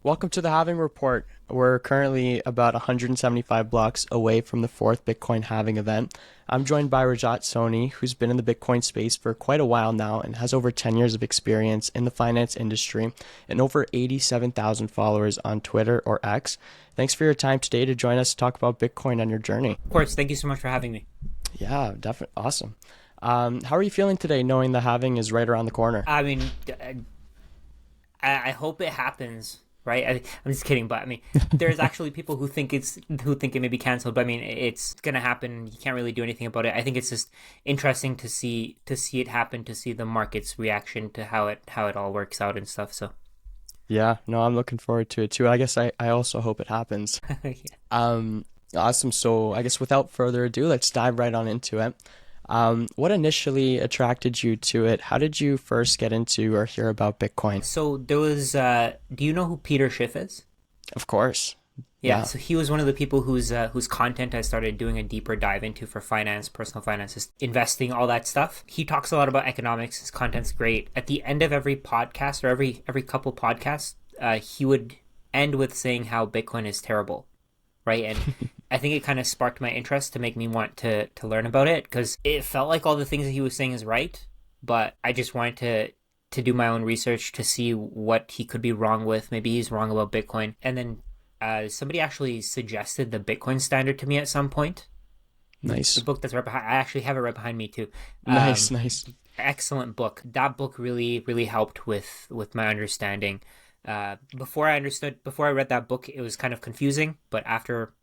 Welcome to the Halving Report. We're currently about 175 blocks away from the fourth Bitcoin halving event. I'm joined by Rajat Soni, who's been in the Bitcoin space for quite a while now and has over 10 years of experience in the finance industry and over 87,000 followers on Twitter or X. Thanks for your time today to join us to talk about Bitcoin and your journey. Of course, thank you so much for having me. Yeah, definitely. Awesome. How are you feeling today knowing the halving is right around the corner? I mean, I hope it happens, right? I'm just kidding, but I mean, there's actually people who think it may be canceled, but I mean, it's gonna happen. You can't really do anything about it. I think it's just interesting to see it happen, to see the market's reaction to how it all works out and stuff. So Yeah, no, I'm looking forward to it too. I guess I also hope it happens. yeah. Awesome. So I guess without further ado, let's dive right on into it. What initially attracted you to it? How did you first get into or hear about Bitcoin? So there was. Do you know who Peter Schiff is? Of course. Yeah, Yeah. so he was one of the people whose content I started doing a deeper dive into for finance, personal finances, investing, all that stuff. He talks a lot about economics. His content's great. At the end of every podcast or every couple podcasts, he would end with saying how Bitcoin is terrible, right? And I think it kind of sparked my interest to make me want to learn about it because it felt like all the things that he was saying is right, but I just wanted to do my own research to see what he could be wrong with. Maybe he's wrong about Bitcoin, and then somebody actually suggested the Bitcoin Standard to me at some point. The Nice. book that's right behind, I actually have it right behind me too. Nice, nice. Excellent book. That book really helped with my understanding. Before I read that book, it was kind of confusing, but after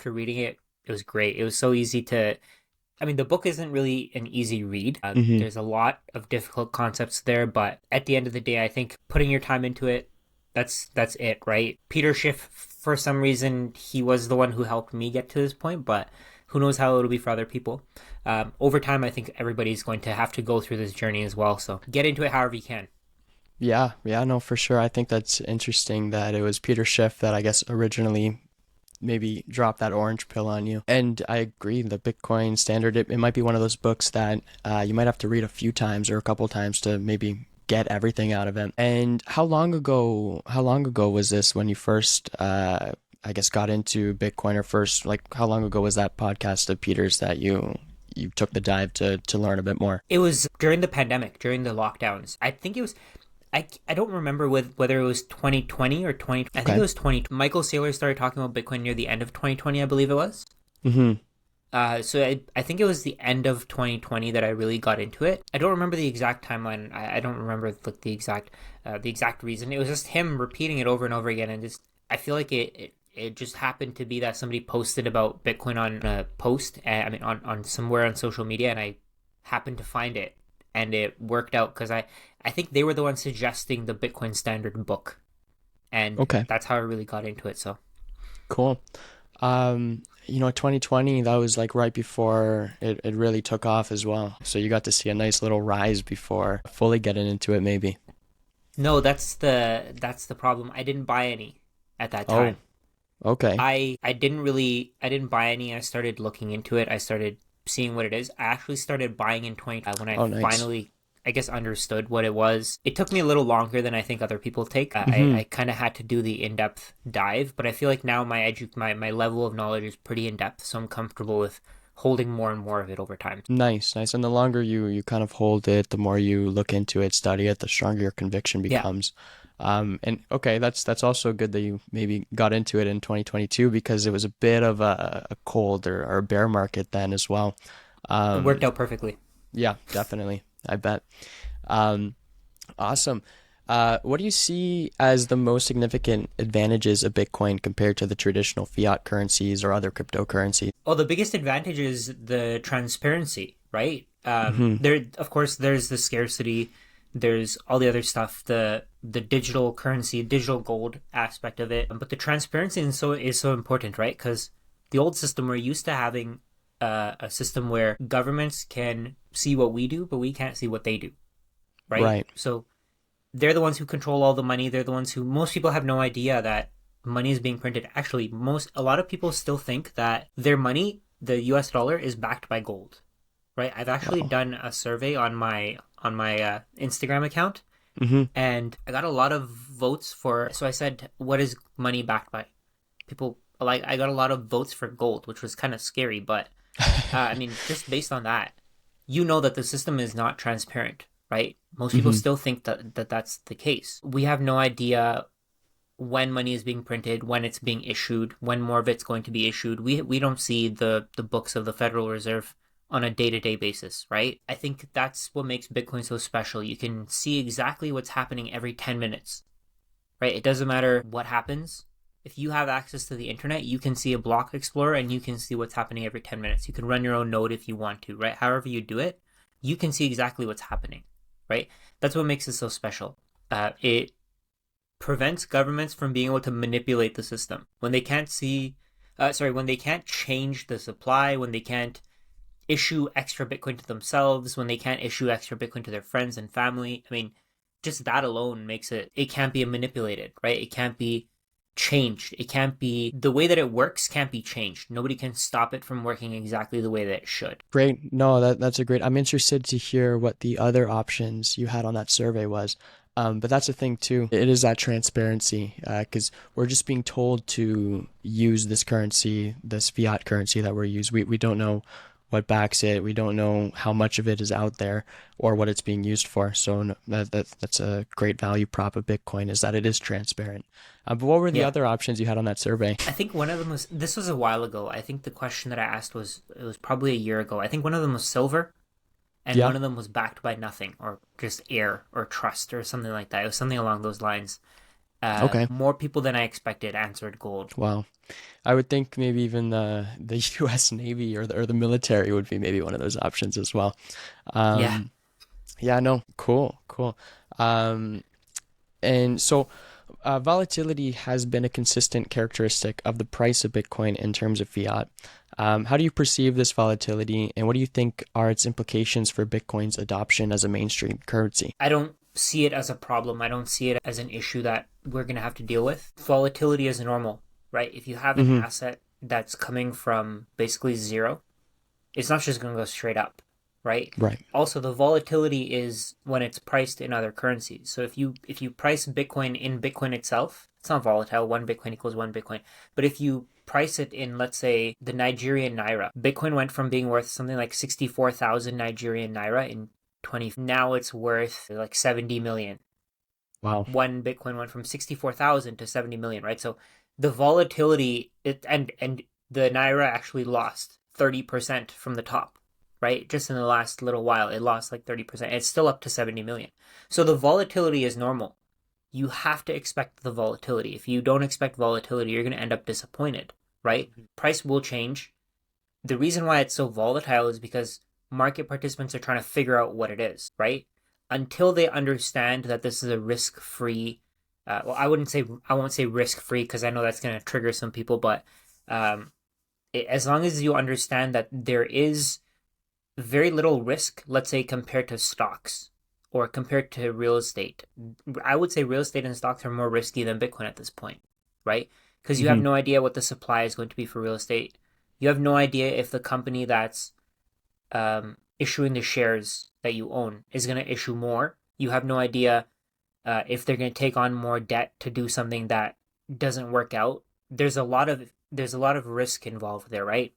reading it, it was great. It was so easy to. I mean, the book isn't really an easy read. hmm There's a lot of difficult concepts there, but at the end of the day, I think putting your time into it, that's it, right? Peter Schiff, for some reason, he was the one who helped me get to this point, but who knows how it'll be for other people. Over time, I think everybody's going to have to go through this journey as well. So get into it however you can. Yeah, no, for sure. I think that's interesting that it was Peter Schiff that I guess originally maybe dropped that orange pill on you. And I agree, the Bitcoin Standard, it might be one of those books that you might have to read a few times or a couple times to maybe get everything out of it. And how long ago was this when you first I guess got into Bitcoin or first like how long ago was that podcast of Peter's that you took the dive to learn a bit more? It was during the pandemic, during the lockdowns. I think it was. I don't remember whether it was 2020 or 20. I think Okay. it was 20. Michael Saylor started talking about Bitcoin near the end of 2020, I believe it was. Mm-hmm. So I think it was the end of 2020 that I really got into it. I don't remember the exact timeline. I don't remember like the exact reason. It was just him repeating it over and over again, and just I feel like it just happened to be that somebody posted about Bitcoin on a post. I mean on somewhere on social media, and I happened to find it, and it worked out because I think they were the ones suggesting the Bitcoin Standard book, and Okay. that's how I really got into it. So. Cool. 2020, that was like right before it really took off as well. So you got to see a nice little rise before fully getting into it, maybe. No, that's the problem. I didn't buy any at that Oh, time. okay. I didn't buy any. I started looking into it. I started seeing what it is. I actually started buying in 20 when I Oh, nice. finally I guess understood what it was. It took me a little longer than I think other people take. hmm I kind of had to do the in-depth dive, but I feel like now my level of knowledge is pretty in-depth, so I'm comfortable with holding more and more of it over time. Nice, nice. And the longer you kind of hold it, the more you look into it, study it, the stronger your conviction Yeah. becomes. And okay, that's also good that you maybe got into it in 2022 because it was a bit of a cold or a bear market then as well. It Um, worked out perfectly. yeah, definitely. I bet. Um, Awesome. What do you see as the most significant advantages of Bitcoin compared to the traditional fiat currencies or other cryptocurrencies? Oh, the biggest advantage is the transparency, right? hmm Of course, there's the scarcity, there's all the other stuff, the digital currency, digital gold aspect of it, but the transparency is so important, right? Because the old system, we're used to having a system where governments can see what we do, but we can't see what they do, right? Right. So they're the ones who control all the money. They're the ones who most people have no idea that money is being printed. Actually, a lot of people still think that their money, the US dollar, is backed by gold, right? I've actually Wow. done a survey on my Instagram account, Mm-hmm. And I got a lot of votes for. So I said, "What is money backed by?" People like I got a lot of votes for gold, which was kind of scary. But I mean, just based on that, you know that the system is not transparent, right? Most people Mm-hmm. still think that that's the case. We have no idea when money is being printed, when it's being issued, when more of it's going to be issued. We don't see the books of the Federal Reserve on a day-to-day basis, right? I think that's what makes Bitcoin so special. You can see exactly what's happening every 10 minutes, right? It doesn't matter what happens. If you have access to the internet, you can see a block explorer and you can see what's happening every 10 minutes. You can run your own node if you want to, right? However you do it, you can see exactly what's happening, right? That's what makes it so special. It prevents governments from being able to manipulate the system when they can't when they can't change the supply, when they can't issue extra Bitcoin to themselves, when they can't issue extra Bitcoin to their friends and family. I mean, just that alone makes it can't be manipulated, right? It can't be changed. It can't be the way that it works can't be changed. Nobody can stop it from working exactly the way that it should. Great. No, that's a great. I'm interested to hear what the other options you had on that survey was. But that's the thing too. It is that transparency, because we're just being told to use this currency, this fiat currency that we're using. We don't know what backs it. We don't know how much of it is out there or what it's being used for. So no, that's a great value prop of Bitcoin is that it is transparent. But what were the Yeah. other options you had on that survey? I think one of them was this was a while ago. I think the question that I asked was it was probably a year ago. I think one of them was silver and Yeah. one of them was backed by nothing or just air or trust or something like that. It was something along those lines. Okay. More people than I expected answered gold. Wow. I would think maybe even the U.S. Navy or the military would be maybe one of those options as well. Yeah, Um, yeah, no, cool, cool. Um, and so volatility has been a consistent characteristic of the price of Bitcoin in terms of fiat. How do you perceive this volatility, and what do you think are its implications for Bitcoin's adoption as a mainstream currency? I don't see it as a problem. I don't see it as an issue that we're going to have to deal with. Volatility is normal, right? If you have an Hmm. asset that's coming from basically zero, it's not just going to go straight up, right? Right. Also, the volatility is when it's priced in other currencies. So if you price Bitcoin in Bitcoin itself, it's not volatile. One Bitcoin equals one Bitcoin. But if you price it in, let's say, the Nigerian naira, Bitcoin went from being worth something like 64,000 Nigerian naira in 20. Now it's worth like 70 million. Wow. One Bitcoin went from 64,000 to 70 million, right? So the volatility and the naira actually lost 30% from the top, right? Just in the last little while, it lost like 30%. It's still up to 70 million. So the volatility is normal. You have to expect the volatility. If you don't expect volatility, you're going to end up disappointed, right? Price will change. The reason why it's so volatile is because market participants are trying to figure out what it is, right? Until they understand that this is a risk-free, well, I won't say risk-free because I know that's going to trigger some people, but um, as long as you understand that there is very little risk, let's say compared to stocks or compared to real estate, I would say real estate and stocks are more risky than Bitcoin at this point, right? Because you have Hmm. no idea what the supply is going to be for real estate. You have no idea if the company that's issuing the shares that you own is going to issue more. You have no idea if they're going to take on more debt to do something that doesn't work out. There's a lot of risk involved there, right?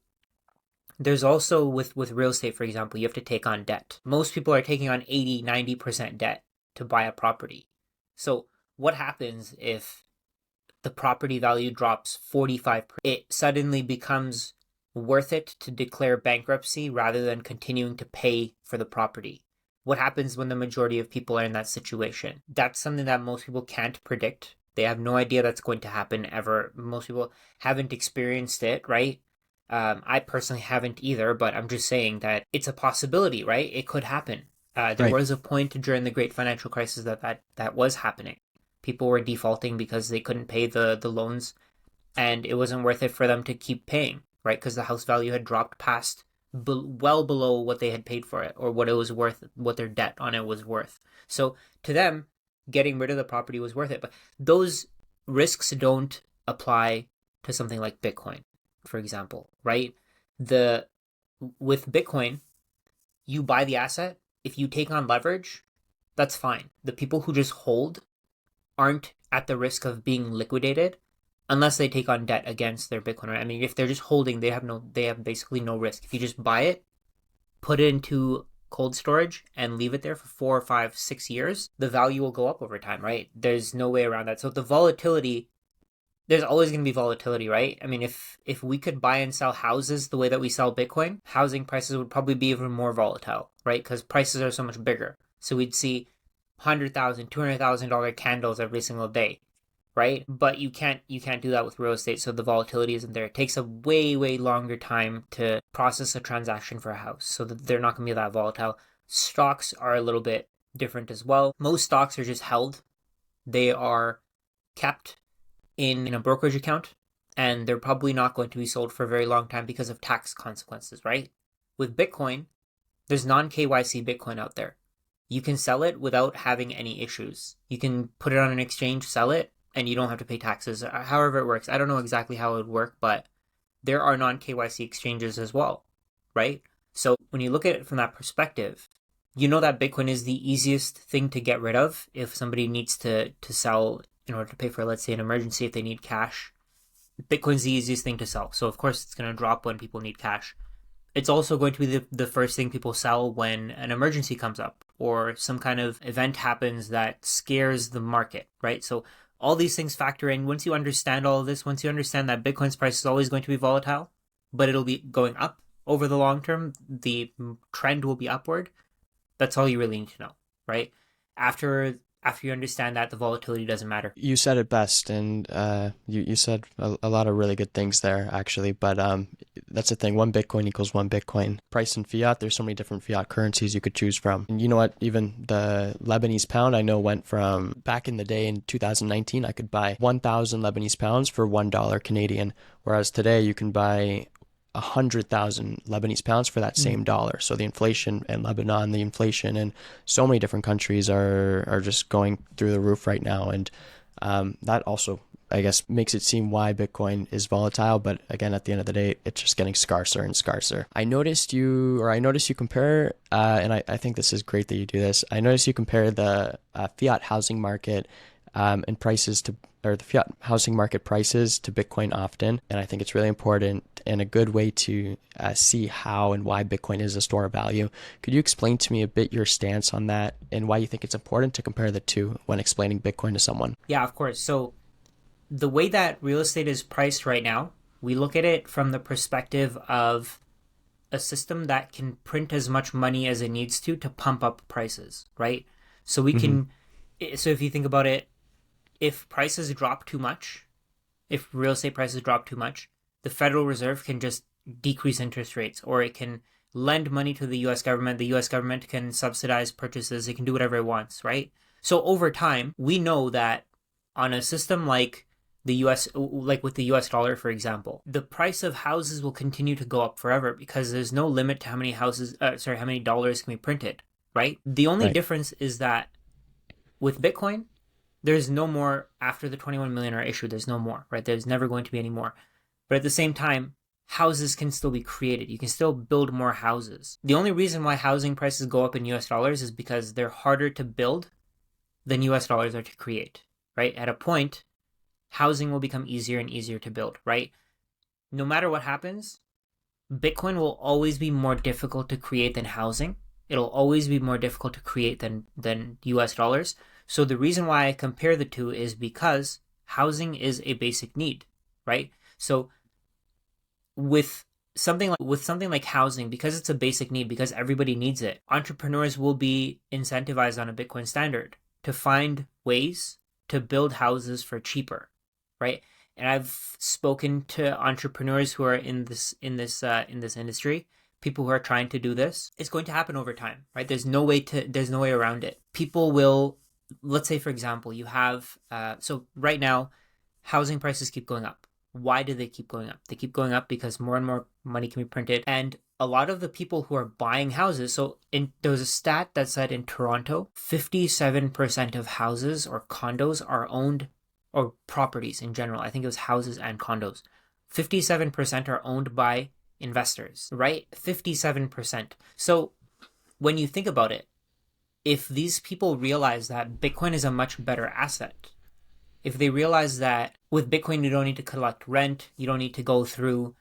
There's also with real estate, for example, you have to take on debt. Most people are taking on 80-90% debt to buy a property. So what happens if the property value drops 45%? It suddenly becomes worth it to declare bankruptcy rather than continuing to pay for the property. What happens when the majority of people are in that situation? That's something that most people can't predict. They have no idea that's going to happen ever. Most people haven't experienced it, right? I personally haven't either, but I'm just saying that it's a possibility, right? It could happen. There Right. was a point during the Great Financial Crisis that was happening. People were defaulting because they couldn't pay the loans, and it wasn't worth it for them to keep paying, right? Because the house value had dropped past well below what they had paid for it or what it was worth, what their debt on it was worth. So to them, getting rid of the property was worth it. But those risks don't apply to something like Bitcoin, for example, right? The With Bitcoin, you buy the asset. If you take on leverage, that's fine. The people who just hold aren't at the risk of being liquidated unless they take on debt against their Bitcoin. Right? I mean, if they're just holding, they have basically no risk. If you just buy it, put it into cold storage and leave it there for 4 or 5, 6 years, the value will go up over time, right? There's no way around that. So the volatility, there's always going to be volatility, right? I mean, if we could buy and sell houses the way that we sell Bitcoin, housing prices would probably be even more volatile, right? Because prices are so much bigger. So we'd see $100,000, $200,000 candles every single day, right? But you can't do that with real estate, so the volatility isn't there. It takes a way longer time to process a transaction for a house, so that they're not going to be that volatile. Stocks are a little bit different as well. Most stocks are just held. They are kept in a brokerage account, and they're probably not going to be sold for a very long time because of tax consequences, right? With Bitcoin, there's non-KYC Bitcoin out there. You can sell it without having any issues. You can put it on an exchange, sell it, and you don't have to pay taxes. However it works. I don't know exactly how it would work, but there are non-KYC exchanges as well, right? So when you look at it from that perspective, you know that Bitcoin is the easiest thing to get rid of if somebody needs to sell in order to pay for, let's say, an emergency, if they need cash. Bitcoin's the easiest thing to sell. So of course it's going to drop when people need cash. It's also going to be the first thing people sell when an emergency comes up or some kind of event happens that scares the market, right? So all these things factor in. Once you understand all of this, once you understand that Bitcoin's price is always going to be volatile, but it'll be going up over the long term, the trend will be upward. That's all you really need to know, right? After you understand that, the volatility doesn't matter. You said it best, and you said a lot of really good things there, actually. But that's the thing. One Bitcoin equals one Bitcoin. Price in fiat, there's so many different fiat currencies you could choose from. And you know what? Even the Lebanese pound, I know, went from back in the day in 2019, I could buy 1,000 Lebanese pounds for $1 Canadian, whereas today you can buy 100,000 Lebanese pounds for that same dollar. So the inflation in Lebanon, the inflation in so many different countries are just going through the roof right now. And that also, I guess, makes it seem why Bitcoin is volatile. But again, at the end of the day, it's just getting scarcer and scarcer. I noticed you compare, and I think this is great that you do this. I noticed you compare the fiat housing market and prices to, or the fiat housing market prices to Bitcoin often. And I think it's really important and a good way to see how and why Bitcoin is a store of value. Could you explain to me a bit your stance on that and why you think it's important to compare the two when explaining Bitcoin to someone? Yeah, of course. So the way that real estate is priced right now, we look at it from the perspective of a system that can print as much money as it needs to pump up prices, right? So we can, so if you think about it, if prices drop too much, if real estate prices drop too much, the Federal Reserve can just decrease interest rates, or it can lend money to the US government. The US government can subsidize purchases. It can do whatever it wants, right? So over time, we know that on a system like the US, like with the US dollar, for example, the price of houses will continue to go up forever because there's no limit to how many how many dollars can be printed, right? The only difference is that with Bitcoin, there's no more after the 21 million are issued. There's no more, right? There's never going to be any more. But at the same time, houses can still be created. You can still build more houses. The only reason why housing prices go up in US dollars is because they're harder to build than US dollars are to create, right? At a point, housing will become easier and easier to build, right? No matter what happens, Bitcoin will always be more difficult to create than housing. It'll always be more difficult to create than US dollars. So the reason why I compare the two is because housing is a basic need, right? So with something like housing, because it's a basic need, because everybody needs it, entrepreneurs will be incentivized on a Bitcoin standard to find ways to build houses for cheaper, right? And I've spoken to entrepreneurs who are in this industry, people who are trying to do this. It's going to happen over time, right? There's no way around it. People will, let's say, for example, you have, so right now, housing prices keep going up. Why do they keep going up? They keep going up because more and more money can be printed. And a lot of the people who are buying houses, there was a stat that said in Toronto, 57% of houses or condos are owned, or properties in general, I think it was houses and condos, 57% are owned by investors, right? 57%. So when you think about it, if these people realize that Bitcoin is a much better asset, if they realize that with Bitcoin, you don't need to collect rent, you don't need to go through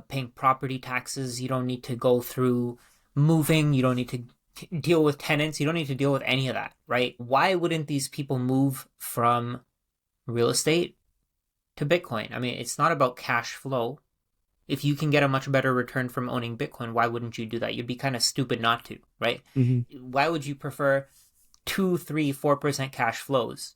paying property taxes, you don't need to go through moving, you don't need to deal with tenants, you don't need to deal with any of that, right? Why wouldn't these people move from real estate to Bitcoin? I mean, it's not about cash flow. If you can get a much better return from owning Bitcoin, why wouldn't you do that? You'd be kind of stupid not to, right? Why would you prefer 2, 3, 4% cash flows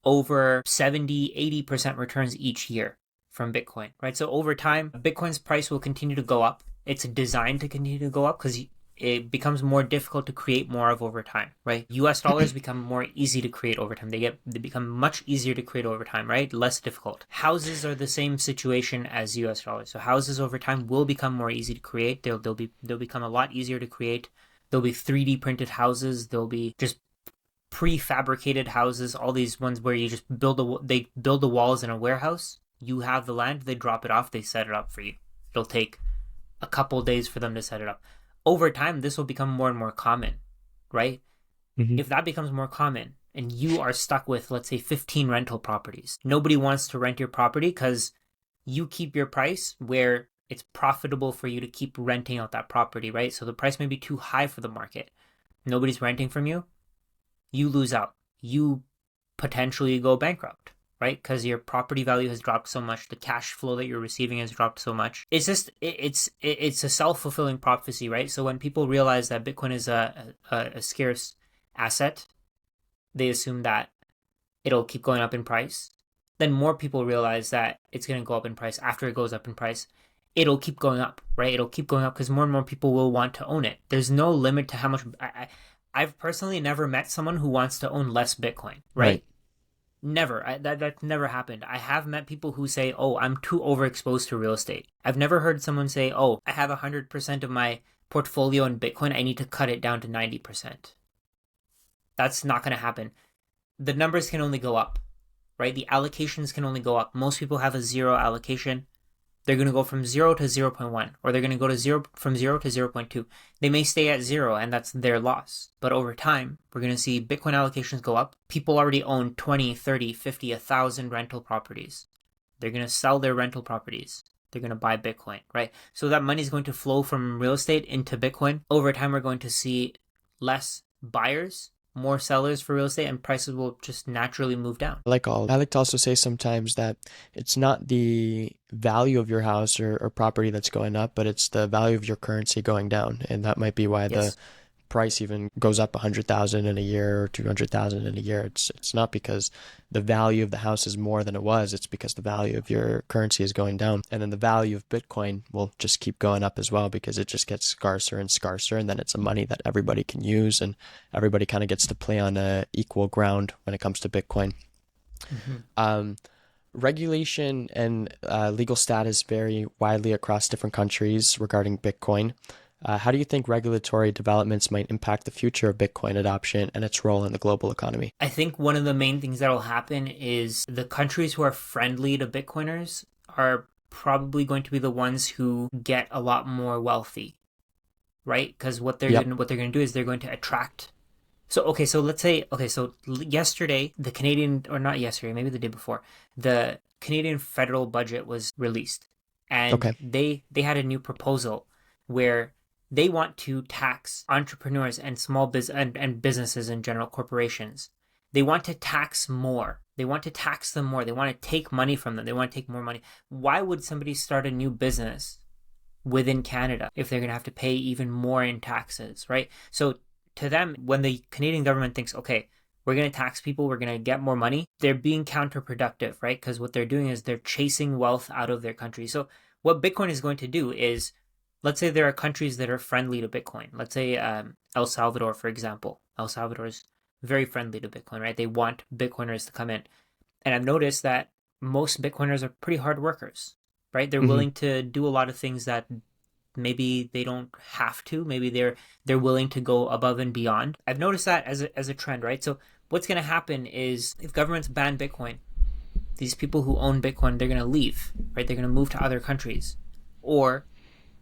over 70, 80% returns each year from Bitcoin, right? So over time, Bitcoin's price will continue to go up. It's designed to continue to go up because it becomes more difficult to create more of over time, right? US dollars become more easy to create over time. They become much easier to create over time, right? Less difficult. Houses are the same situation as US dollars. So houses over time will become more easy to create. They'll become a lot easier to create. There'll be 3D printed houses. There'll be just prefabricated houses, all these ones where you just they build the walls in a warehouse. You have the land, they drop it off, they set it up for you. It'll take a couple days for them to set it up. Over time, this will become more and more common, right? If that becomes more common and you are stuck with, let's say, 15 rental properties, nobody wants to rent your property because you keep your price where it's profitable for you to keep renting out that property, right? So the price may be too high for the market. Nobody's renting from you. You lose out. You potentially go bankrupt, right? Because your property value has dropped so much, the cash flow that you're receiving has dropped so much. It's just it's a self-fulfilling prophecy, right? So when people realize that Bitcoin is a scarce asset, they assume that it'll keep going up in price. Then more people realize that it's going to go up in price. After it goes up in price, it'll keep going up, right? It'll keep going up because more and more people will want to own it. There's no limit to how much. I've personally never met someone who wants to own less Bitcoin, right? Never. That's never happened. I have met people who say, oh, I'm too overexposed to real estate. I've never heard someone say, oh, I have 100% of my portfolio in Bitcoin. I need to cut it down to 90%. That's not going to happen. The numbers can only go up, right? The allocations can only go up. Most people have a zero allocation. They're going to go from 0 to 0.1, or they're going to go to from 0 to 0.2. They may stay at 0, and that's their loss. But over time, we're going to see Bitcoin allocations go up. People already own 20, 30, 50, 1,000 rental properties. They're going to sell their rental properties. They're going to buy Bitcoin, right? So that money is going to flow from real estate into Bitcoin. Over time, we're going to see less buyers, more sellers for real estate, and prices will just naturally move down. I like to also say sometimes that it's not the value of your house or property that's going up, but it's the value of your currency going down. And that might be why the price even goes up 100,000 in a year or 200,000 in a year. It's not because the value of the house is more than it was. It's because the value of your currency is going down. And then the value of Bitcoin will just keep going up as well because it just gets scarcer and scarcer. And then it's a money that everybody can use and everybody kind of gets to play on a equal ground when it comes to Bitcoin. Regulation and legal status vary widely across different countries regarding Bitcoin. How do you think regulatory developments might impact the future of Bitcoin adoption and its role in the global economy? I think one of the main things that will happen is the countries who are friendly to Bitcoiners are probably going to be the ones who get a lot more wealthy, right? Because what they're going to do is they're going to attract. So let's say yesterday the Canadian, or not yesterday, maybe the day before, the Canadian federal budget was released, and they had a new proposal where they want to tax entrepreneurs and small and businesses in general, corporations. They want to tax more. They want to tax them more. They want to take money from them. They want to take more money. Why would somebody start a new business within Canada if they're going to have to pay even more in taxes, right? So to them, when the Canadian government thinks, okay, we're going to tax people, we're going to get more money, they're being counterproductive, right? Because what they're doing is they're chasing wealth out of their country. So what Bitcoin is going to do is, let's say there are countries that are friendly to Bitcoin. Let's say El Salvador, for example. El Salvador is very friendly to Bitcoin, right? They want Bitcoiners to come in. And I've noticed that most Bitcoiners are pretty hard workers, right? They're willing to do a lot of things that maybe they don't have to. Maybe they're willing to go above and beyond. I've noticed that as a trend, right? So what's going to happen is if governments ban Bitcoin, these people who own Bitcoin, they're going to leave, right? They're going to move to other countries. Or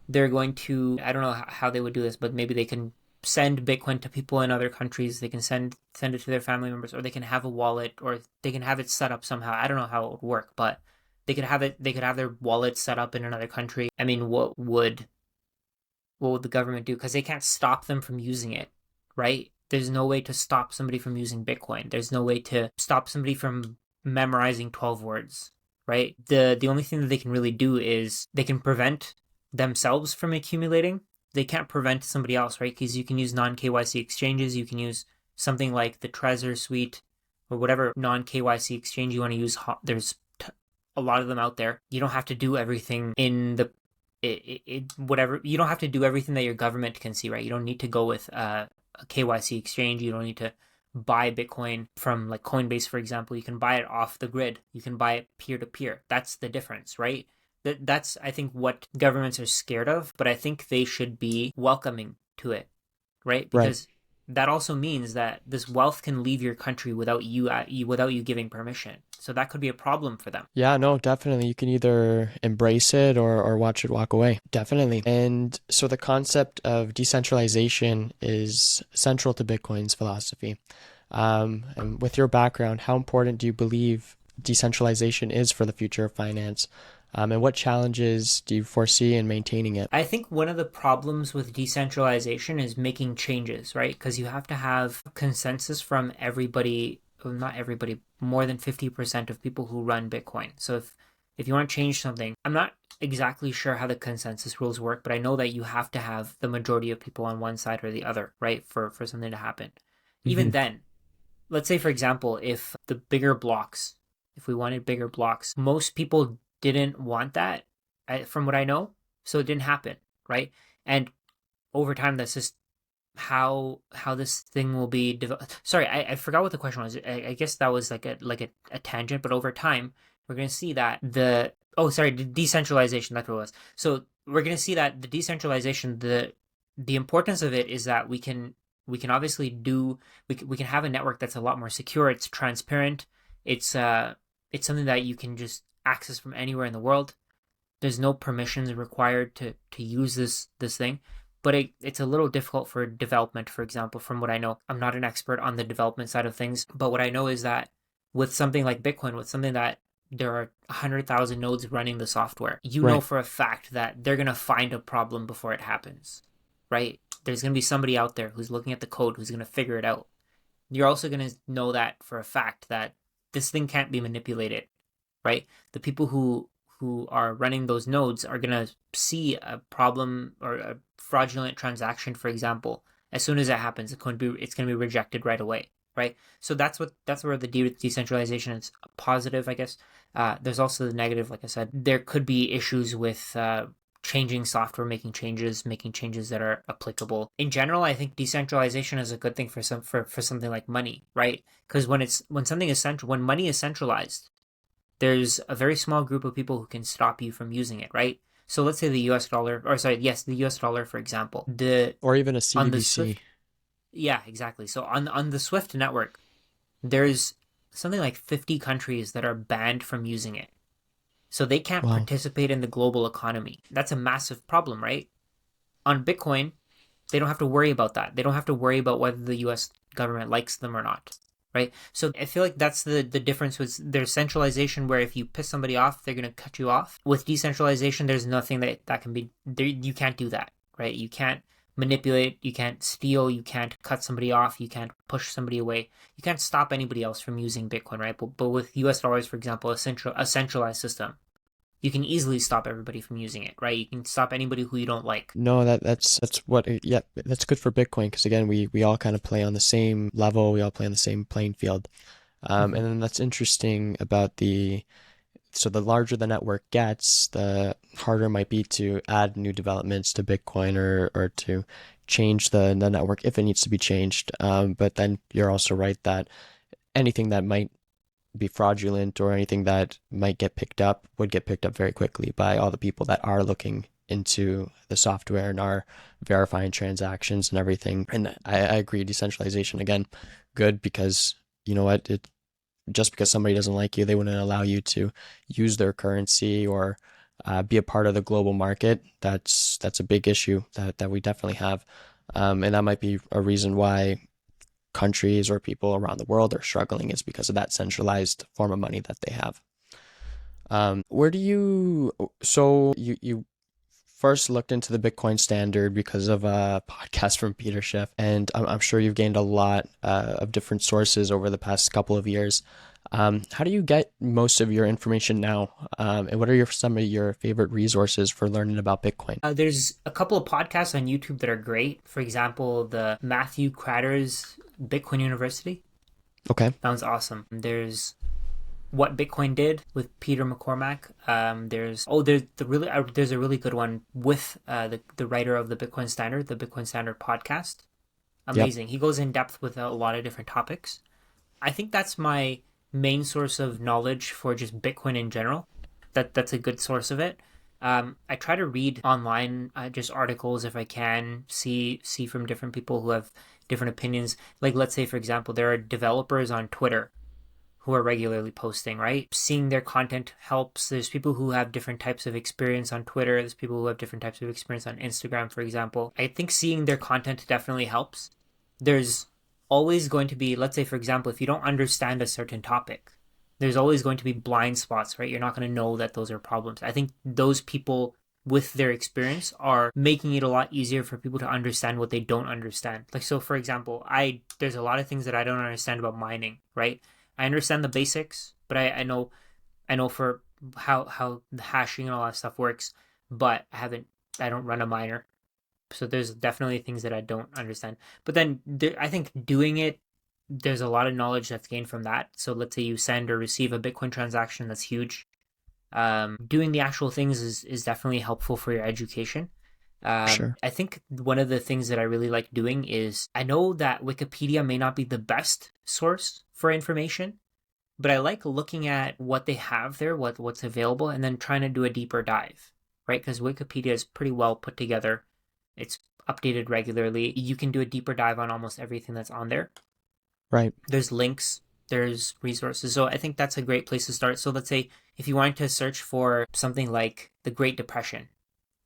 they're going to, I don't know how they would do this, but maybe they can send Bitcoin to people in other countries. They can send it to their family members, or they can have a wallet, or they can have it set up somehow. I don't know how it would work, but they could have it. They could have their wallet set up in another country. I mean, what would the government do? Because they can't stop them from using it, right? There's no way to stop somebody from using Bitcoin. There's no way to stop somebody from memorizing 12 words, right? The only thing that they can really do is they can prevent themselves from accumulating. They can't prevent somebody else, right? Because you can use non-KYC exchanges. You can use something like the Trezor Suite or whatever non-KYC exchange you want to use. There's a lot of them out there. You don't have to do everything in the whatever. You don't have to do everything that your government can see, right? You don't need to go with a KYC exchange. You don't need to buy Bitcoin from like Coinbase, for example. You can buy it off the grid. You can buy it peer to peer. That's the difference, right? That's, I think, what governments are scared of, but I think they should be welcoming to it, right? Because that also means that this wealth can leave your country without you giving permission. So that could be a problem for them. Yeah, no, definitely. You can either embrace it or watch it walk away. Definitely. And so the concept of decentralization is central to Bitcoin's philosophy. And with your background, how important do you believe decentralization is for the future of finance? And what challenges do you foresee in maintaining it? I think one of the problems with decentralization is making changes, right? Because you have to have consensus from everybody, well, not everybody, more than 50% of people who run Bitcoin. So if you want to change something, I'm not exactly sure how the consensus rules work, but I know that you have to have the majority of people on one side or the other, right? For something to happen. Even then, let's say, for example, if we wanted bigger blocks, most people didn't want that, from what I know, so it didn't happen, right? And over time, that's just how this thing will be developed. Sorry, I forgot what the question was. I guess that was like a tangent, but over time, we're going to see that the decentralization, that's what it was. So we're going to see that the decentralization, the importance of it is that we can obviously we can have a network that's a lot more secure. It's transparent. It's something that you can just access from anywhere in the world. There's no permissions required to use this thing, but it's a little difficult for development, for example, from what I know. I'm not an expert on the development side of things, but what I know is that with something like Bitcoin, with something that there are 100,000 nodes running the software, you know for a fact that they're going to find a problem before it happens, right? There's going to be somebody out there who's looking at the code who's going to figure it out. You're also going to know that for a fact that this thing can't be manipulated, right? The people who are running those nodes are going to see a problem or a fraudulent transaction, for example. As soon as that happens, it's going to be rejected right away, right? So that's where the decentralization is positive, I guess. There's also the negative, like I said. There could be issues with changing software, making changes that are applicable. In general, I think decentralization is a good thing for something like money, right? Because when money is centralized, there's a very small group of people who can stop you from using it, right? So let's say the US dollar, the US dollar, for example. Or even a CBDC. Yeah, exactly. So on the SWIFT network, there's something like 50 countries that are banned from using it. So they can't participate in the global economy. That's a massive problem, right? On Bitcoin, they don't have to worry about that. They don't have to worry about whether the US government likes them or not, right? So I feel like that's the difference with there's centralization, where if you piss somebody off, they're going to cut you off. With decentralization, there's nothing that can be there. You can't do that, right? You can't manipulate, you can't steal, you can't cut somebody off, you can't push somebody away. You can't stop anybody else from using Bitcoin, right? But with US dollars, for example, a centralized system, you can easily stop everybody from using it, right? You can stop anybody who you don't like. No, that's good for Bitcoin, because again, we all kind of play on the same level, we all play on the same playing field. And then that's interesting about so the larger the network gets, the harder it might be to add new developments to Bitcoin or to change the network if it needs to be changed. But then you're also right that anything that might be fraudulent or anything that might get picked up would get picked up very quickly by all the people that are looking into the software and are verifying transactions and everything. And I agree, decentralization, again, good, because you know what, just because somebody doesn't like you, they wouldn't allow you to use their currency or be a part of the global market. That's a big issue that we definitely have. And that might be a reason why countries or people around the world are struggling, is because of that centralized form of money that they have. Where do you, so you first looked into the Bitcoin standard because of a podcast from Peter Schiff, and I'm sure you've gained a lot of different sources over the past couple of years. How do you get most of your information now? And what are some of your favorite resources for learning about Bitcoin? There's a couple of podcasts on YouTube that are great. For example, the Matthew Cratter's Bitcoin University. Okay. Sounds awesome. There's What Bitcoin Did with Peter McCormack. There's a really good one with the writer of the Bitcoin Standard podcast. Yep. Amazing. He goes in depth with a lot of different topics. I think that's my main source of knowledge for just Bitcoin in general. That's a good source of it. I try to read online just articles if I can, see from different people who have different opinions. Like, let's say, for example, there are developers on Twitter who are regularly posting, right? Seeing their content helps. There's people who have different types of experience on Twitter. There's people who have different types of experience on Instagram, for example. I think seeing their content definitely helps. There's always going to be, let's say, for example, if you don't understand a certain topic, there's always going to be blind spots, right? You're not going to know that those are problems. I think those people with their experience are making it a lot easier for people to understand what they don't understand. Like, so for example, there's a lot of things that I don't understand about mining, right? I understand the basics, but I know for how the hashing and all that stuff works, but I don't run a miner. So there's definitely things that I don't understand. But then I think doing it, there's a lot of knowledge that's gained from that. So let's say you send or receive a Bitcoin transaction, that's huge. Doing the actual things is definitely helpful for your education. Sure. I think one of the things that I really like doing is, I know that Wikipedia may not be the best source for information, but I like looking at what they have there, what's available, and then trying to do a deeper dive, right? Because Wikipedia is pretty well put together. It's updated regularly. You can do a deeper dive on almost everything that's on there. Right. There's links, there's resources. So I think that's a great place to start. So let's say if you wanted to search for something like the Great Depression,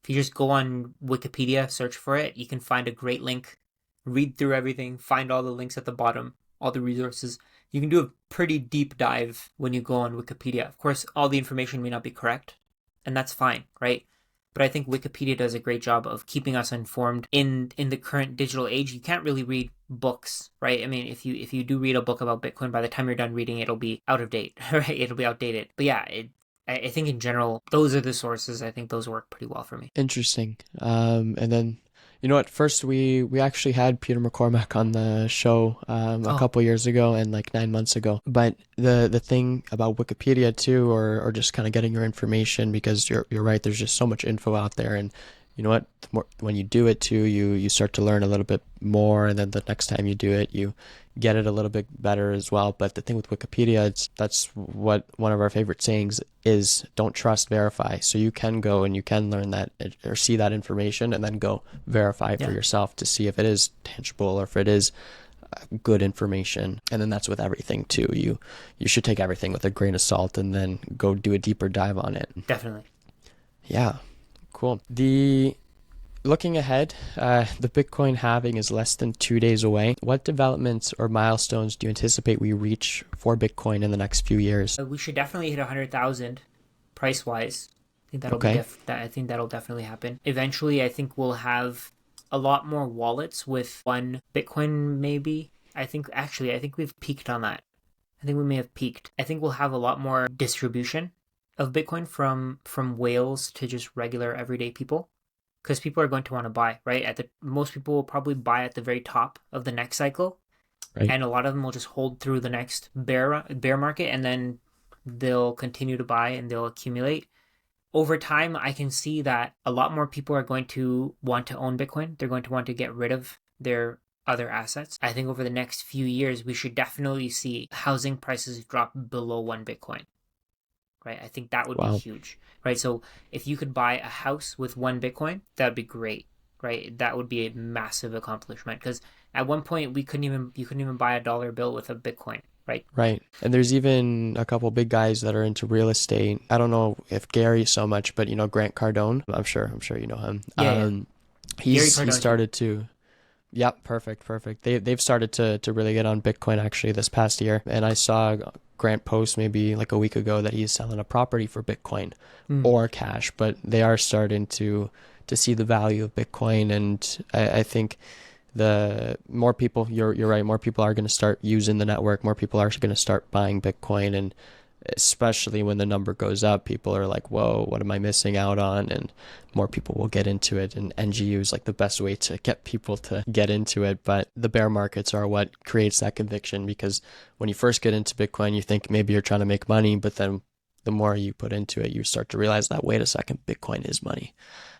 if you just go on Wikipedia, search for it, you can find a great link, read through everything, find all the links at the bottom, all the resources. You can do a pretty deep dive when you go on Wikipedia. Of course, all the information may not be correct, and that's fine, right? But I think Wikipedia does a great job of keeping us informed in the current digital age. You can't really read books, right? I mean, if you do read a book about Bitcoin, by the time you're done reading it, it'll be out of date, right? It'll be outdated. But yeah, I think in general, those are the sources. I think those work pretty well for me. Interesting. And then, you know what? First, we actually had Peter McCormack on the show a Oh, couple years ago and like 9 months ago. But the thing about Wikipedia too, or just kind of getting your information, because you're right. There's just so much info out there, and you know what? The more, when you do it too, you start to learn a little bit more, and then the next time you do it, you get it a little bit better as well. But the thing with Wikipedia, that's what one of our favorite sayings is: don't trust, verify. So you can go and you can learn that or see that information and then go verify it for yeah, yourself to see if it is tangible or if it is good information. And then that's with everything too. You should take everything with a grain of salt and then go do a deeper dive on it. definitely. Yeah, cool. Looking ahead, the Bitcoin halving is less than 2 days away. What developments or milestones do you anticipate we reach for Bitcoin in the next few years? We should definitely hit 100,000 price wise. I think Okay. I think that'll definitely happen. Eventually, I think we'll have a lot more wallets with one Bitcoin, maybe. I think we've peaked on that. I think we may have peaked. I think we'll have a lot more distribution of Bitcoin from whales to just regular everyday people, because people are going to want to buy, right? Most people will probably buy at the very top of the next cycle, Right. and a lot of them will just hold through the next bear market, and then they'll continue to buy and they'll accumulate. Over time, I can see that a lot more people are going to want to own Bitcoin. They're going to want to get rid of their other assets. I think over the next few years, we should definitely see housing prices drop below one Bitcoin, right? I think that would be Wow. huge, right? So if you could buy a house with one Bitcoin, that'd be great, right? That would be a massive accomplishment, because at one point you couldn't even buy a dollar bill with a Bitcoin, right? Right. And there's even a couple big guys that are into real estate. I don't know if Gary so much, but you know Grant Cardone. I'm sure you know him. Yeah, yeah. Gary He Cardone too. started to Yeah, perfect. They've started to really get on Bitcoin actually this past year, and I saw Grant post maybe like a week ago that he's selling a property for Bitcoin Mm. or cash, but they are starting to see the value of Bitcoin, and I think the more people, you're right, more people are going to start using the network, more people are going to start buying Bitcoin, and especially when the number goes up, people are like, whoa, what am I missing out on? And more people will get into it. And NGU is like the best way to get people to get into it. But the bear markets are what creates that conviction, because when you first get into Bitcoin, you think maybe you're trying to make money, but then the more you put into it, you start to realize that, wait a second, Bitcoin is money.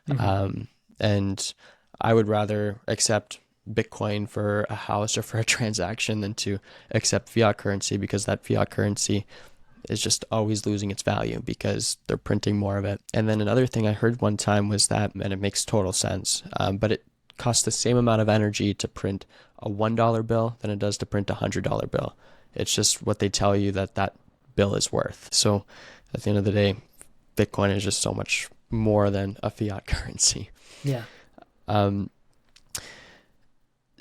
Mm-hmm. And I would rather accept Bitcoin for a house or for a transaction than to accept fiat currency, because that fiat currency is just always losing its value because they're printing more of it. And then another thing I heard one time was that, and it makes total sense, but it costs the same amount of energy to print a $1 bill than it does to print a $100 bill. It's just what they tell you that that bill is worth. So at the end of the day, Bitcoin is just so much more than a fiat currency. Yeah. Um,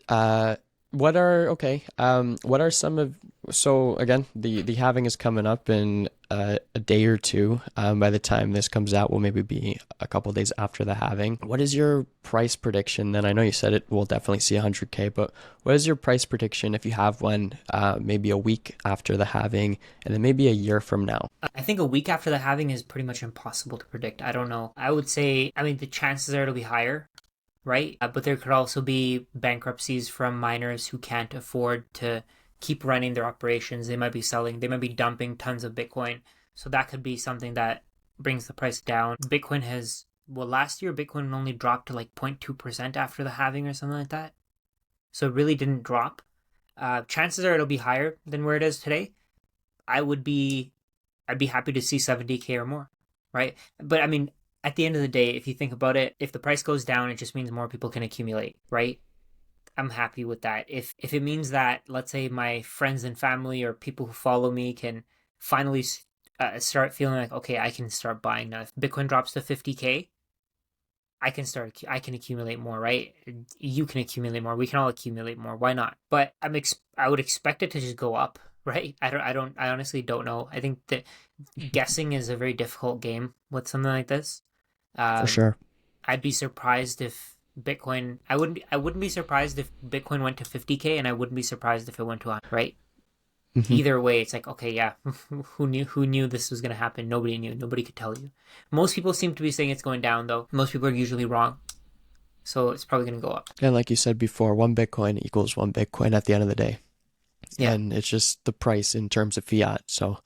uh, what are some of, so again, the halving is coming up in a day or two. By the time this comes out, will maybe be a couple days after the halving. What is your price prediction then? I know you said it will definitely see 100K, but what is your price prediction if you have one, maybe a week after the halving, and then maybe a year from now? I think a week after the halving is pretty much impossible to predict. I don't know. I would say, I mean, the chances are it'll be higher, right? But there could also be bankruptcies from miners who can't afford to keep running their operations. They might be selling, they might be dumping tons of Bitcoin. So that could be something that brings the price down. Bitcoin has, well, last year, Bitcoin only dropped to like 0.2% after the halving or something like that. So it really didn't drop. Chances are it'll be higher than where it is today. I'd be happy to see 70K or more, right? But I mean, at the end of the day, if you think about it, if the price goes down, it just means more people can accumulate, right? I'm happy with that. If it means that, let's say, my friends and family or people who follow me can finally start feeling like, okay, I can start buying now. If Bitcoin drops to 50K, I can accumulate more, right? You can accumulate more. We can all accumulate more. Why not? But I would expect it to just go up, right? I honestly don't know. I think that guessing is a very difficult game with something like this. For Um, sure. I'd be surprised if I wouldn't be surprised if Bitcoin went to 50K, and I wouldn't be surprised if it went to 100, right? Hmm. Either way, it's like, okay, yeah, who knew this was going to happen? Nobody knew. Nobody could tell you. Most people seem to be saying it's going down, though. Most people are usually wrong. So it's probably going to go up. And like you said before, one Bitcoin equals one Bitcoin at the end of the day. Yeah. And it's just the price in terms of fiat. So,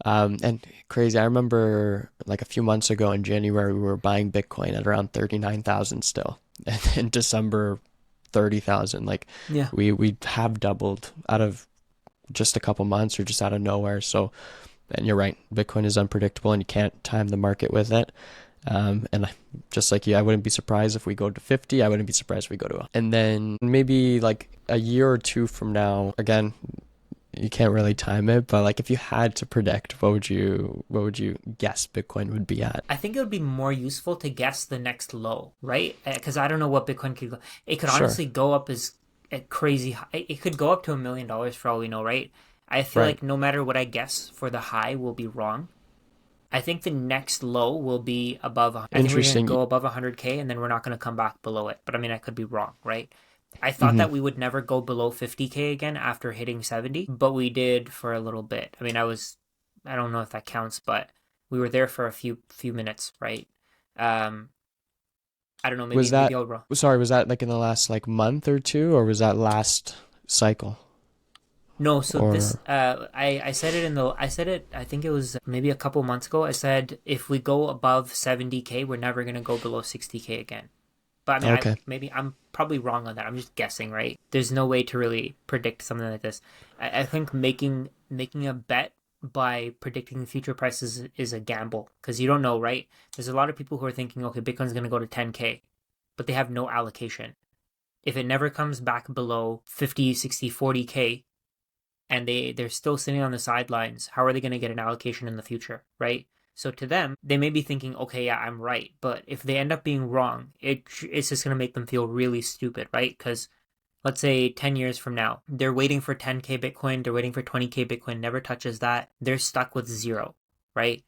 and crazy. I remember like a few months ago in January, we were buying Bitcoin at around 39,000 still. And in December, 30,000. Like Yeah. we have doubled out of just a couple months or just out of nowhere. So, and you're right, Bitcoin is unpredictable and you can't time the market with it. And just like you, I wouldn't be surprised if we go to 50. I wouldn't be surprised if we go to, and then maybe like a year or two from now, again, you can't really time it, but like if you had to predict, what would you guess Bitcoin would be at? I think it would be more useful to guess the next low, right? Because I don't know what Bitcoin could go. It could Sure. honestly go up as a crazy high. It could go up to $1 million for all we know, right? I feel Right. like no matter what I guess for the high will be wrong. I think the next low will be above. I think we're going to Interesting. go above 100K, and then we're not going to come back below it. But I mean, I could be wrong, right? I thought Hmm. that we would never go below 50K again after hitting 70, but we did for a little bit. I mean, I don't know if that counts, but we were there for a few minutes, right? Um, I don't know, Was maybe that, I'll wrong. sorry, was that like in the last like month or two, or was that last cycle? No, so this Or, I said it I think it was maybe a couple months ago. I said if we go above 70K, we're never gonna go below 60K again. But I mean, okay. maybe I'm probably wrong on that. I'm just guessing, right? There's no way to really predict something like this. I think making a bet by predicting future prices is a gamble because you don't know, right? There's a lot of people who are thinking, okay, Bitcoin's gonna go to 10K, but they have no allocation. If it never comes back below 50, 60, 40K, and they're still sitting on the sidelines, how are they going to get an allocation in the future, right? So to them, they may be thinking, okay, yeah, I'm right, but if they end up being wrong, it's just going to make them feel really stupid, right? Because let's say 10 years from now, they're waiting for 10K Bitcoin, they're waiting for 20K Bitcoin, never touches that, they're stuck with zero, right?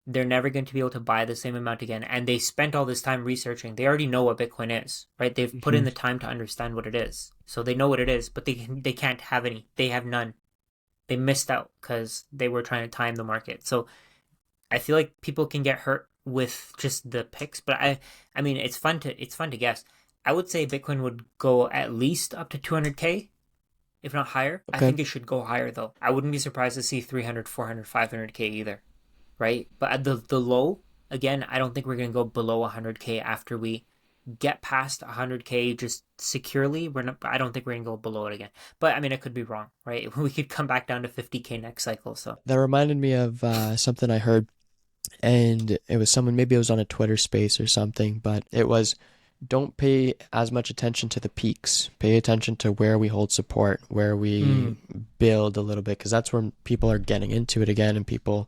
They're never going to be able to buy the same amount again. And they spent all this time researching. They already know what Bitcoin is, right? They've put in Hmm. the time to understand what it is. So they know what it is, but they can't have any. They have none. They missed out because they were trying to time the market. So I feel like people can get hurt with just the picks, but I mean it's fun to guess. I would say Bitcoin would go at least up to 200K, if not higher. I Okay. think it should go higher though. I wouldn't be surprised to see 300, 400, 500K either, right? But at the low, again, I don't think we're going to go below 100K after we get past 100K just securely. We're not. I don't think we're going to go below it again. But I mean, I could be wrong, right? We could come back down to 50K next cycle. So That reminded me of something I heard, and it was someone, maybe it was on a Twitter space or something, but it was, don't pay as much attention to the peaks. Pay attention to where we hold support, where we mm, build a little bit, because that's where people are getting into it again, and people's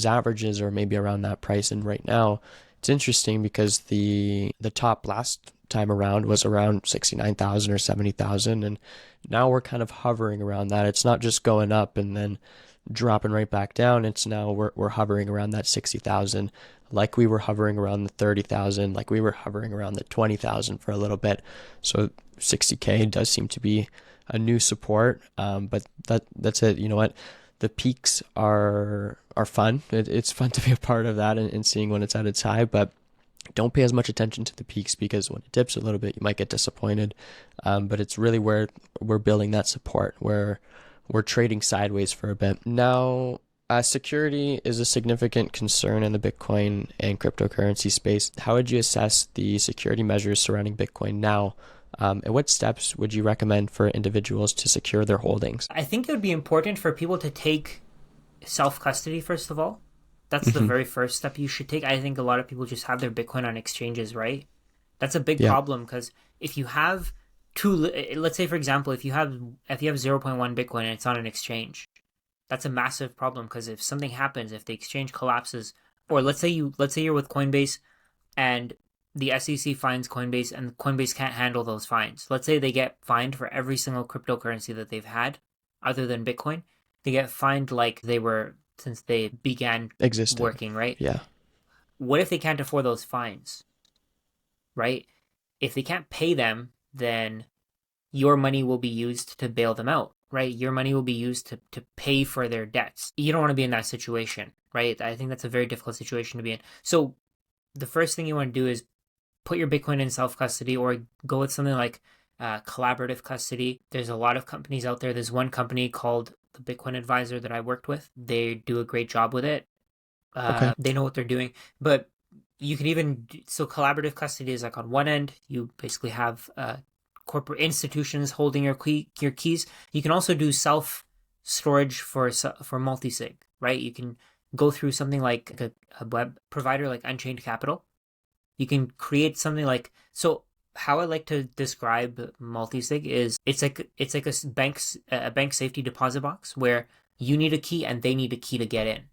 averages are maybe around that price. And right now, it's interesting because the top last time around was around 69,000 or 70,000, and now we're kind of hovering around that. It's not just going up and then dropping right back down. It's now we're hovering around that 60,000, like we were hovering around the 30,000, like we were hovering around the 20,000 for a little bit. So 60K does seem to be a new support. But that's it. You know what? The peaks are fun. It's fun to be a part of that, and seeing when it's at its high, but don't pay as much attention to the peaks, because when it dips a little bit, you might get disappointed. But it's really where we're building that support, where we're trading sideways for a bit. Now, security is a significant concern in the Bitcoin and cryptocurrency space. How would you assess the security measures surrounding Bitcoin now? And what steps would you recommend for individuals to secure their holdings? I think it would be important for people to take self custody first of all. That's the Hmm. very first step you should take. I think a lot of people just have their Bitcoin on exchanges, right? That's a big Yeah. problem because if you have let's say for example, if you have 0.1 Bitcoin and it's on an exchange, that's a massive problem because if something happens, if the exchange collapses, or let's say you're with Coinbase and the SEC fines Coinbase and Coinbase can't handle those fines. Let's say they get fined for every single cryptocurrency that they've had other than Bitcoin. They get fined like they were since they began Existing. working, right? Yeah. What if they can't afford those fines, right? If they can't pay them, then your money will be used to bail them out, right? Your money will be used to pay for their debts. You don't want to be in that situation, right? I think that's a very difficult situation to be in. So the first thing you want to do is put your Bitcoin in self custody or go with something like collaborative custody. There's a lot of companies out there. There's one company called the Bitcoin Advisor that I worked with. They do a great job with it. Okay. They know what they're doing. But you can even so collaborative custody is like on one end, you basically have corporate institutions holding your keys. You can also do self storage for multi-sig, right? You can go through something like a web provider like Unchained Capital. You can create something like so. How I like to describe multi-sig is it's like a bank safety deposit box where you need a key and they need a key to get in.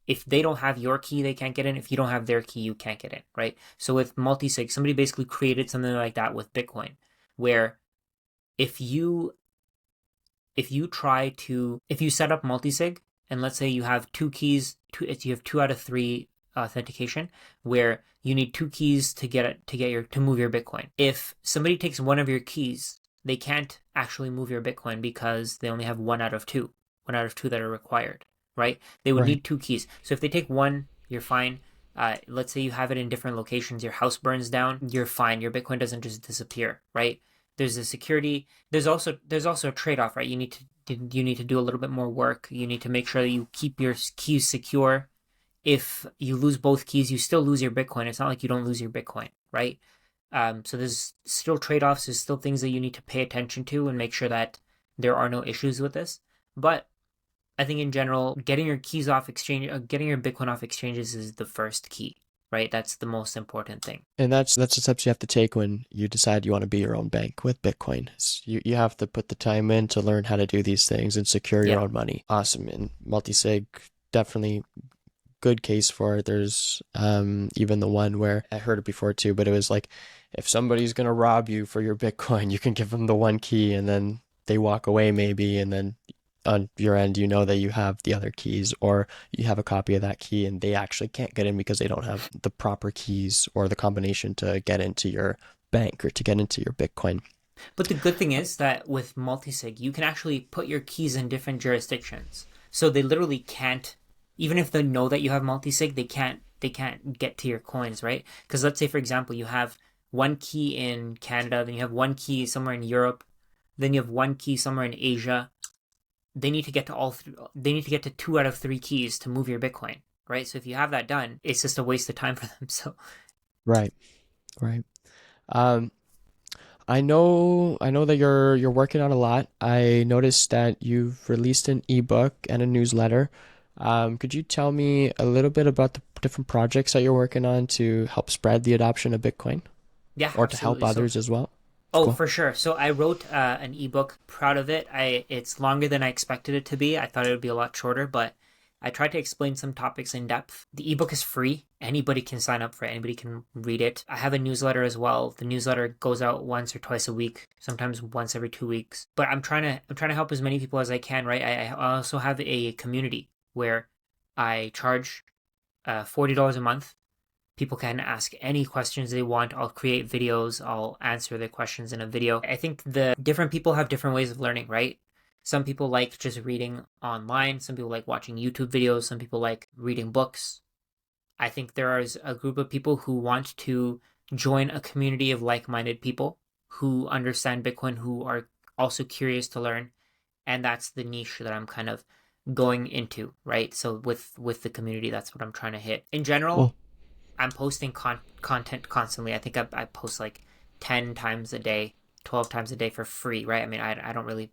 If they don't have your key, they can't get in. If you don't have their key, you can't get in, right? So with multi-sig, somebody basically created something like that with Bitcoin, where if you if you set up multi-sig and let's say you have two keys, you have 2 out of 3 authentication, where you need 2 keys to move your Bitcoin. If somebody takes one of your keys, they can't actually move your Bitcoin because they only have 1 out of 2 that are required, right? They would Right. need 2 keys. So if they take one, you're fine. Let's say you have it in different locations, your house burns down, you're fine. Your Bitcoin doesn't just disappear, right? There's a security. There's also a trade-off, right? You need to do a little bit more work. You need to make sure that you keep your keys secure. If you lose both keys, you still lose your Bitcoin. It's not like you don't lose your Bitcoin, right? So there's still trade-offs. There's still things that you need to pay attention to and make sure that there are no issues with this. But I think in general, getting your Bitcoin off exchanges is the first key, right? That's the most important thing. And that's the steps you have to take when you decide you want to be your own bank with Bitcoin. You have to put the time in to learn how to do these things and secure your Yeah. own money. Awesome. And multi-sig, definitely good case for it. There's even the one where I heard it before too, but it was like if somebody's gonna rob you for your Bitcoin, you can give them the one key and then they walk away maybe, and then on your end, you know that you have the other keys, or you have a copy of that key and they actually can't get in because they don't have the proper keys or the combination to get into your bank or to get into your Bitcoin. But the good thing is that with multisig, you can actually put your keys in different jurisdictions. So they literally can't, even if they know that you have multisig, they can't get to your coins, right? Because let's say, for example, you have one key in Canada, then you have one key somewhere in Europe, then you have one key somewhere in Asia. They need to get to all three. They need to get to 2 out of 3 keys to move your Bitcoin, right? So if you have that done, it's just a waste of time for them. So Right, right. Um, I know that you're working on a lot. I noticed that you've released an ebook and a newsletter. Could you tell me a little bit about the different projects that you're working on to help spread the adoption of Bitcoin yeah, or to help absolutely. So others as well? oh, Cool. for sure. So I wrote an ebook. Proud of it. It's longer than I expected it to be. I thought it would be a lot shorter, but I tried to explain some topics in depth. The ebook is free. Anybody can sign up for it. Anybody can read it. I have a newsletter as well. The newsletter goes out once or twice a week, sometimes once every 2 weeks. But I'm trying to help as many people as I can, right? I also have a community where I charge $40 a month. People can ask any questions they want. I'll create videos. I'll answer their questions in a video. I think the different people have different ways of learning, right? Some people like just reading online. Some people like watching YouTube videos. Some people like reading books. I think there is a group of people who want to join a community of like-minded people who understand Bitcoin, who are also curious to learn. And that's the niche that I'm kind of going into, right? So with the community, that's what I'm trying to hit. In general, Cool. I'm posting content constantly. I think I post like 10 times a day, 12 times a day for free, right? I mean, I don't really,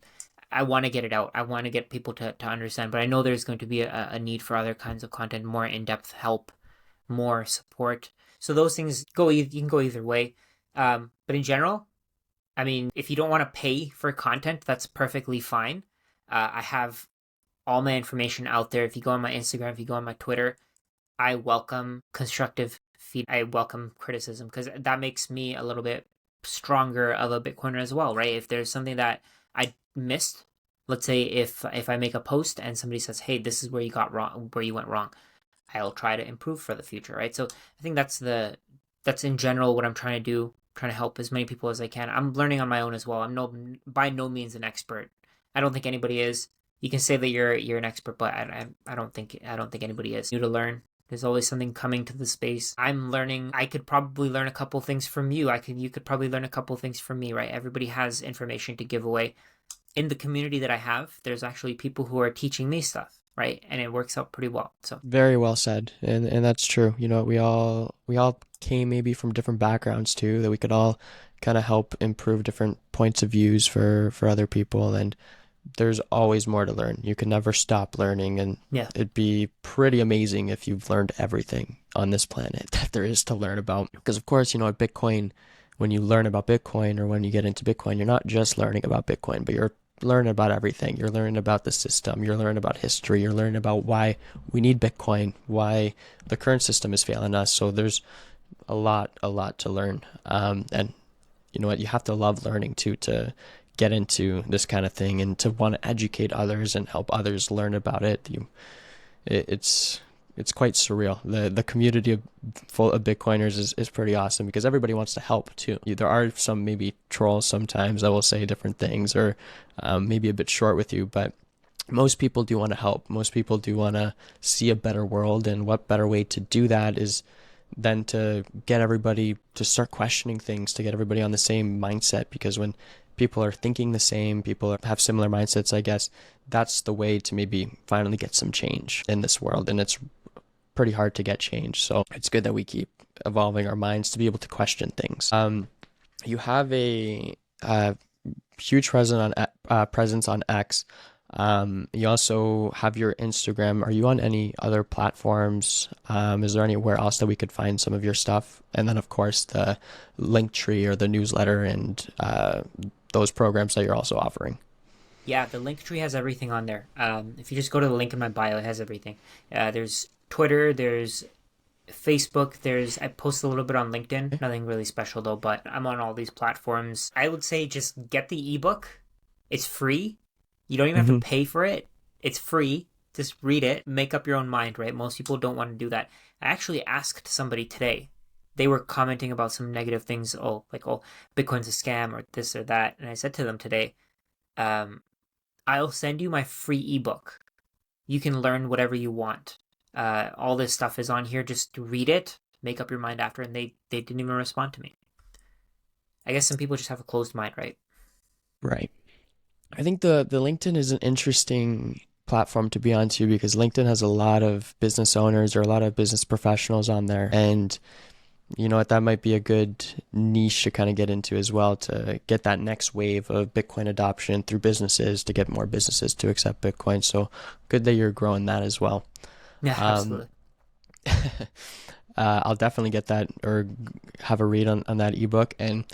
I want to get it out. I want to get people to understand, but I know there's going to be a need for other kinds of content, more in-depth help, more support. So those things you can go either way. But in general, I mean, if you don't want to pay for content, that's perfectly fine. I have all my information out there. If you go on my Instagram, if you go on my Twitter, I welcome constructive feedback. I welcome criticism because that makes me a little bit stronger of a Bitcoiner as well, right? If there's something that I missed, let's say if I make a post and somebody says, "Hey, this is where you got wrong, where you went wrong," I'll try to improve for the future, right? So I think that's in general what I'm trying to do, trying to help as many people as I can. I'm learning on my own as well. I'm by no means an expert. I don't think anybody is. You can say that you're an expert, but I don't think anybody is. New to learn. There's always something coming to the space. I'm learning. I could probably learn a couple things from you. You could probably learn a couple things from me, right? Everybody has information to give away. In the community that I have, there's actually people who are teaching me stuff, right? And it works out pretty well. So Very well said. And that's true. You know, we all came maybe from different backgrounds too, that we could all kind of help improve different points of views for other people, and there's always more to learn. You can never stop learning, and yeah, it'd be pretty amazing if you've learned everything on this planet that there is to learn about. Because of course, you know, at Bitcoin, when you learn about Bitcoin or when you get into Bitcoin, you're not just learning about Bitcoin, but you're learning about everything. You're learning about the system, you're learning about history, you're learning about why we need Bitcoin, why the current system is failing us. So there's a lot to learn. And you know what, you have to love learning too, to get into this kind of thing and to want to educate others and help others learn about it. It's quite surreal. The community full of Bitcoiners is pretty awesome because everybody wants to help too. There are some maybe trolls sometimes that will say different things, or maybe a bit short with you, but most people do want to help. Most people do want to see a better world, and what better way to do that is than to get everybody to start questioning things, to get everybody on the same mindset. Because when people are thinking the same, people have similar mindsets, I guess that's the way to maybe finally get some change in this world. And it's pretty hard to get change. So it's good that we keep evolving our minds to be able to question things. You have a huge presence on X. You also have your Instagram. Are you on any other platforms? Is there anywhere else that we could find some of your stuff? And then, of course, the link tree or the newsletter and those programs that you're also offering. yeah. The link tree has everything on there. If you just go to the link in my bio, it has everything. There's Twitter. There's Facebook, I post a little bit on LinkedIn. Nothing really special though, but I'm on all these platforms. I would say just get the ebook. It's free. You don't even have to Mm-hmm. pay for it. It's free. Just read it, make up your own mind, right? Most people don't want to do that. I actually asked somebody today. They were commenting about some negative things, Bitcoin's a scam or this or that. And I said to them today, um, I'll send you my free ebook. You can learn whatever you want. All this stuff is on here. Just read it, make up your mind after. And they didn't even respond to me. I guess some people just have a closed mind, right? Right. I think the LinkedIn is an interesting platform to be on too, because LinkedIn has a lot of business owners or a lot of business professionals on there. And you know what, that might be a good niche to kind of get into as well, to get that next wave of Bitcoin adoption through businesses, to get more businesses to accept Bitcoin. So good that you're growing that as well. Yeah, Um, absolutely. I'll definitely get that or have a read on that ebook. And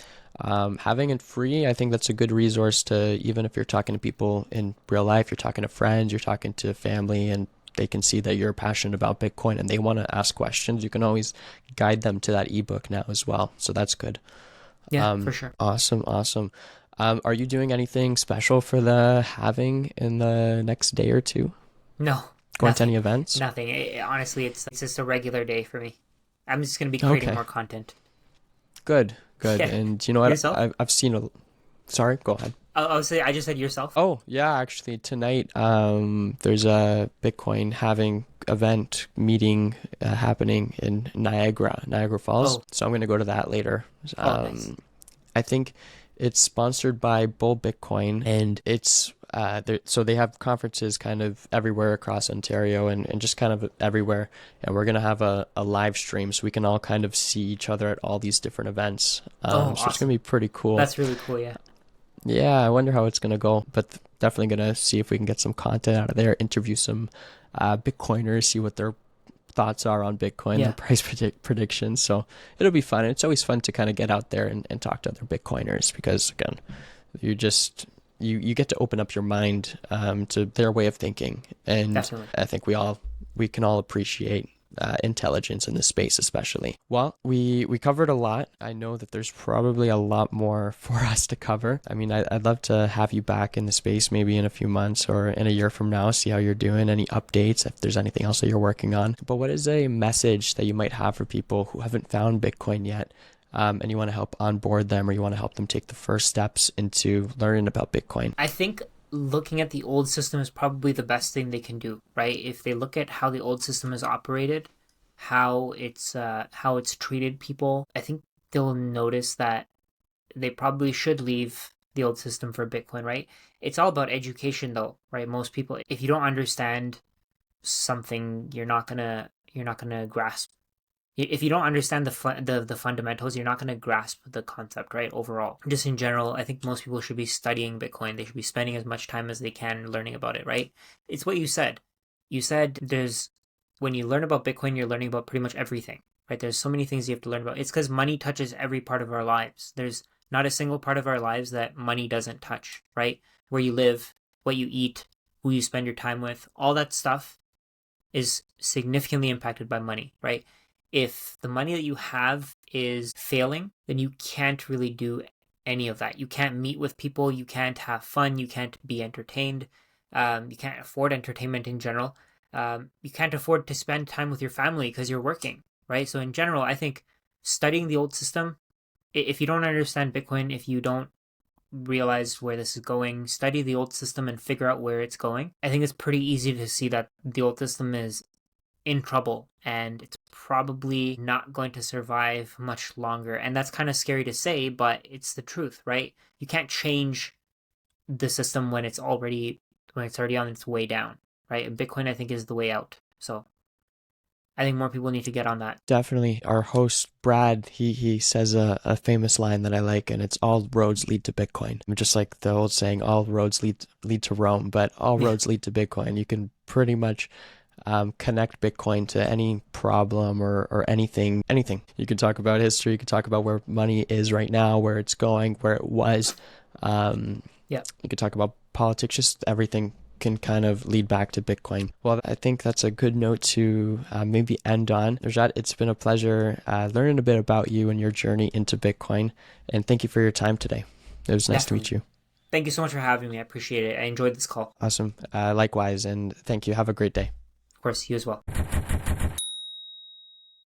having it free, I think that's a good resource to, even if you're talking to people in real life, you're talking to friends, you're talking to family, and they can see that you're passionate about Bitcoin and they want to ask questions. You can always guide them to that ebook now as well. So that's good. Yeah, for sure. Awesome, awesome. Are you doing anything special for the halving in the next day or two? No, Going to nothing. any events? Nothing. Honestly, it's just a regular day for me. I'm just going to be creating Okay, more content. good, good. Yeah. And you know what? Yourself? I've seen a. Sorry, go ahead. I'll say, I just said yourself. Oh, yeah, actually tonight there's a Bitcoin having event meeting happening in Niagara Falls. Oh, So I'm going to go to that later. oh, nice. I think it's sponsored by Bull Bitcoin, and it's so they have conferences kind of everywhere across Ontario, and just kind of everywhere. And we're going to have a live stream so we can all kind of see each other at all these different events. Oh, So it's going to awesome. be pretty cool. That's really cool, yeah. Yeah, I wonder how it's gonna go, but definitely gonna see if we can get some content out of there, interview some Bitcoiners, see what their thoughts are on Bitcoin, their Yeah, price predictions. So it'll be fun. It's always fun to kind of get out there and talk to other Bitcoiners, because again, you just you get to open up your mind to their way of thinking, and definitely. I think we can all appreciate intelligence in this space, especially. Well, we covered a lot. I know that there's probably a lot more for us to cover. I mean, I'd love to have you back in the space maybe in a few months or in a year from now, see how you're doing, any updates, if there's anything else that you're working on. But what is a message that you might have for people who haven't found Bitcoin yet, and you want to help onboard them, or you want to help them take the first steps into learning about Bitcoin? I think looking at the old system is probably the best thing they can do, right? If they look at how the old system is operated, how it's treated people, I think they'll notice that they probably should leave the old system for Bitcoin, right? It's all about education though, right? Most people, if you don't understand something, you're not gonna grasp. If you don't understand the fundamentals, you're not going to grasp the concept, right? Overall, just in general, I think most people should be studying Bitcoin. They should be spending as much time as they can learning about it, right? It's what you said. You said there's when you learn about Bitcoin, you're learning about pretty much everything, right? There's so many things you have to learn about. It's because money touches every part of our lives. There's not a single part of our lives that money doesn't touch, right? Where you live, what you eat, who you spend your time with, all that stuff is significantly impacted by money, right? If the money that you have is failing, then you can't really do any of that. You can't meet with people, you can't have fun, you can't be entertained, you can't afford entertainment in general. You can't afford to spend time with your family because you're working, right? So in general, I think studying the old system, if you don't understand Bitcoin, if you don't realize where this is going, study the old system and figure out where it's going. I think it's pretty easy to see that the old system is in trouble and it's probably not going to survive much longer. And that's kind of scary to say, but it's the truth, right? You can't change the system when it's already on its way down, right? And Bitcoin, I think, is the way out. So I think more people need to get on that. Definitely. Our host, Brad, he says a famous line that I like, and it's all roads lead to Bitcoin. Just like the old saying, all roads lead to Rome, but all Yeah, roads lead to Bitcoin. You can pretty much connect Bitcoin to any problem or anything. Anything. You can talk about history, you can talk about where money is right now, where it's going, where it was. Um, yeah, you could talk about politics, just everything can kind of lead back to Bitcoin. Well, I think that's a good note to maybe end on. Rajat, it's been a pleasure learning a bit about you and your journey into Bitcoin. And thank you for your time today. It was nice to meet you. Thank you so much for having me. I appreciate it. I enjoyed this call. Awesome. Likewise. And thank you. Have a great day. Of course, you as well.